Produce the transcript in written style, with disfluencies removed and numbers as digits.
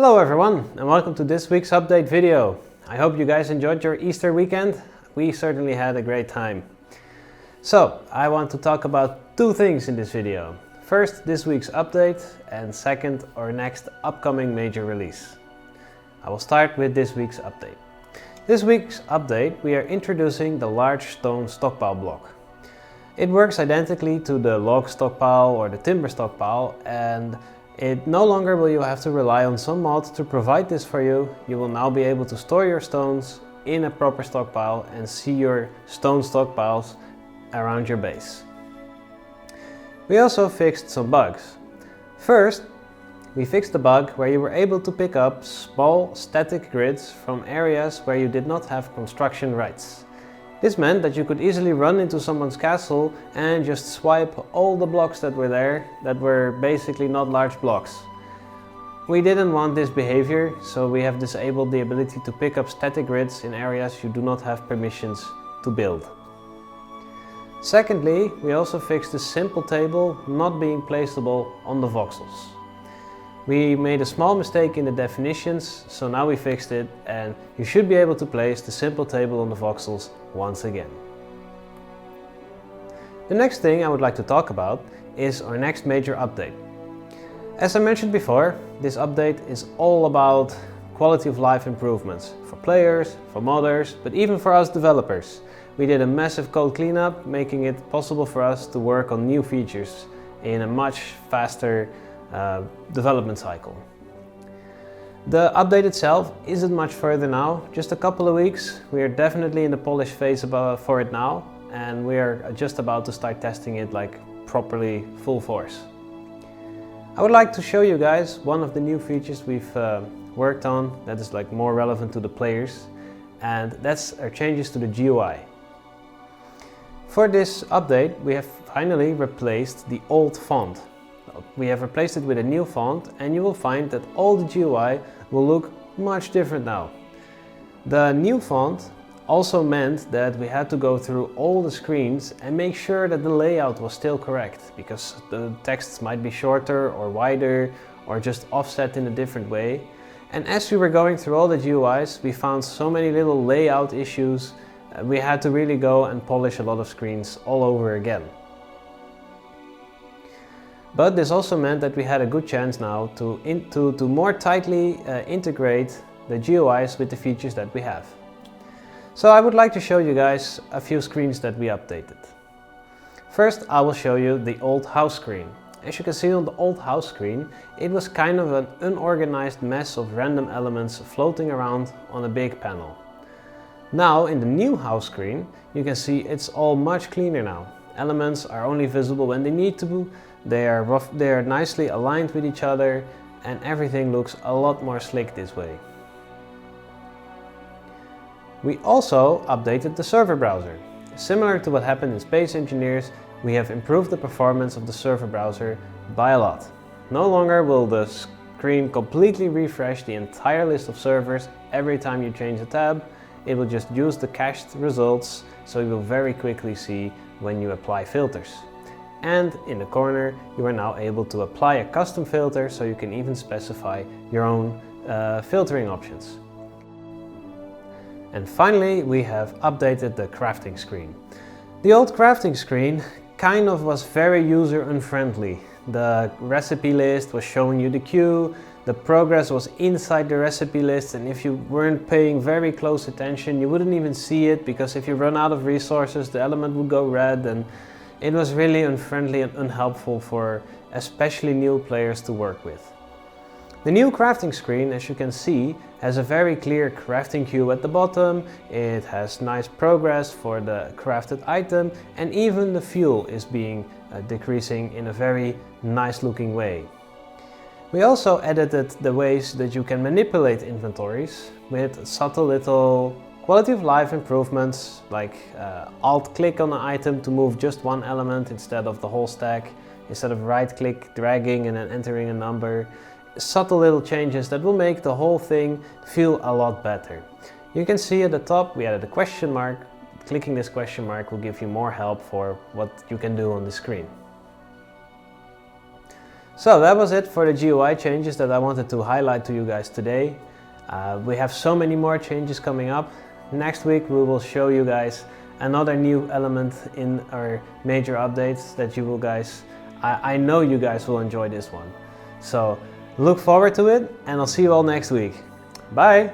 Hello everyone and welcome to this week's update video. I hope you guys enjoyed your Easter weekend. We certainly had a great time. So I want to talk about two things in this video. First, this week's update, and second, our next upcoming major release. I will start with this week's update. This week's update we are introducing the large stone stockpile block. It works identically to the log stockpile or the timber stockpile, and no longer will you have to rely on some mod to provide this for you. You will now be able to store your stones in a proper stockpile and see your stone stockpiles around your base. We also fixed some bugs. First, we fixed the bug where you were able to pick up small static grids from areas where you did not have construction rights. This meant that you could easily run into someone's castle and just swipe all the blocks that were there that were basically not large blocks. We didn't want this behavior, so we have disabled the ability to pick up static grids in areas you do not have permissions to build. Secondly, we also fixed the simple table not being placeable on the voxels. We made a small mistake in the definitions, so now we fixed it and you should be able to place the simple table on the voxels once again. The next thing I would like to talk about is our next major update. As I mentioned before, this update is all about quality of life improvements for players, for modders, but even for us developers. We did a massive code cleanup, making it possible for us to work on new features in a much faster development cycle. The update itself isn't much further now, just a couple of weeks. We are definitely in the polish phase for it now, and we are just about to start testing it like properly full force. I would like to show you guys one of the new features we've worked on that is like more relevant to the players, and that's our changes to the GUI. For this update we have finally replaced the old font. We have replaced it with a new font, and you will find that all the GUI will look much different now. The new font also meant that we had to go through all the screens and make sure that the layout was still correct, because the texts might be shorter or wider or just offset in a different way. And as we were going through all the GUIs, we found so many little layout issues. We had to really go and polish a lot of screens all over again. But this also meant that we had a good chance now to more tightly integrate the GUIs with the features that we have. So I would like to show you guys a few screens that we updated. First, I will show you the old house screen. As you can see on the old house screen, it was kind of an unorganized mess of random elements floating around on a big panel. Now in the new house screen, you can see it's all much cleaner now. Elements are only visible when they need to be. They are nicely aligned with each other, and everything looks a lot more slick this way. We also updated the server browser. Similar to what happened in Space Engineers, we have improved the performance of the server browser by a lot. No longer will the screen completely refresh the entire list of servers every time you change a tab. It will just use the cached results, so you will very quickly see when you apply filters. And in the corner you are now able to apply a custom filter, so you can even specify your own filtering options. And finally we have updated the crafting screen. The old crafting screen kind of was very user unfriendly. The recipe list was showing you the queue, the progress was inside the recipe list, and if you weren't paying very close attention you wouldn't even see it, because if you run out of resources the element would go red, and it was really unfriendly and unhelpful for especially new players to work with. The new crafting screen, as you can see, has a very clear crafting queue at the bottom. It has nice progress for the crafted item, and even the fuel is decreasing in a very nice looking way. We also edited the ways that you can manipulate inventories with subtle little quality of life improvements, like alt-click on an item to move just one element instead of the whole stack, instead of right-click dragging and then entering a number. Subtle little changes that will make the whole thing feel a lot better. You can see at the top we added a question mark. Clicking this question mark will give you more help for what you can do on the screen. So that was it for the GUI changes that I wanted to highlight to you guys today. We have so many more changes coming up. Next week we will show you guys another new element in our major updates that you will guys, I know you guys will enjoy this one. So look forward to it, and I'll see you all next week. Bye!